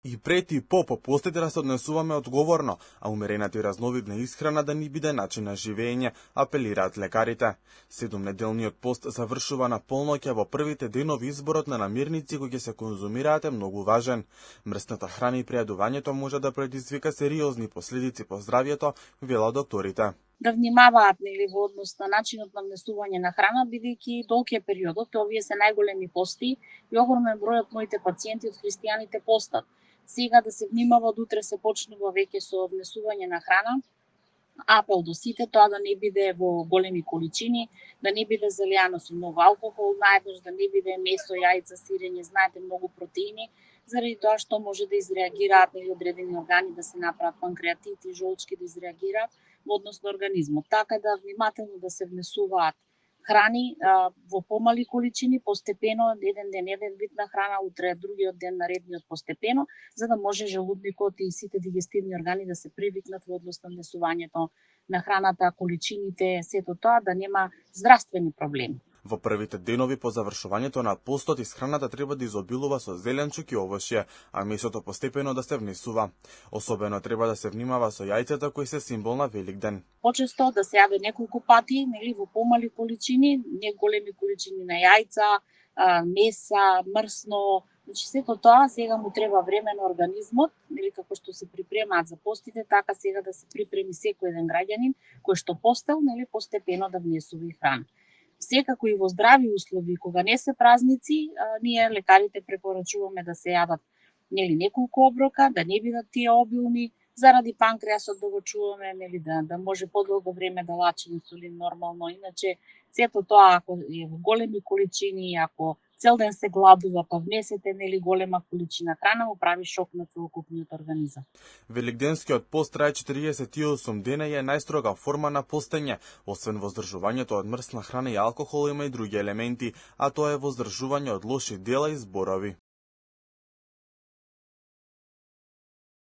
И пред и по постите да се однесуваме одговорно, а умерената и разновидна исхрана да ни биде начин на живење, апелираат лекарите. 7-неделниот пост завршува на полноќ, во првите денови изборот на намирници кои ќе се конзумираат е многу важен. Мрсната храна и пријадувањето може да предизвика сериозни последици по здравјето, велат докторите. Да внимаваат во однос на начинот на внесување на храна, бидејќи долг е периодот, овие се најголеми пости и огромен број од моите пациенти од христијаните постат. Сега да се внимава, од утре се почнува веќе со внесување на храна. Апел до сите, тоа да не биде во големи количини, да не биде залијано со многу алкохол, наеднаш да не биде месо, јајца, сирење, знаете, многу протеини, заради тоа што може да изреагираат одредени органи, да се направат панкреатит и жолчки да изреагираат во однос на организмот. Така да внимателно да се внесуваат храни во помали количини, постепено, еден ден еден вид на храна, утре другиот ден наредниот постепено, за да може желудникот и сите дигестивни органи да се привикнат во однос на внесувањето на храната, количините, сето тоа да нема здравствени проблеми. Во првите денови по завршувањето на постот исхраната треба да изобилува со зеленчук и овошје, а месото постепено да се внесува. Особено треба да се внимава со јајцата кои се символ на Великден. Почесто да се јаде неколку пати, во помали количини, не големи количини на јајца, меса, мрсно. Значи сето тоа сега му треба време на организмот, како што се припремаат за постите, така сега да се припреми секој еден граѓанин кој што постел, постепено да внесува и храна. Секако и во здрави услови, кога не се празници, ние лекарите препорачуваме да се јадат неколку оброка, да не бидат тие обилни, заради панкреасот да го чуваме, да може подолго време да лачи инсулин нормално. Иначе сето тоа ако е во големи количини, ако цел ден се гладува, па внесете голема количина храна, му прави шок на целокупниот организам. Великденскиот пост трае 48 дена и е најстрога форма на постење. Освен воздржувањето од мрсна храна и алкохол, има и други елементи, а тоа е воздржување од лоши дела и зборови.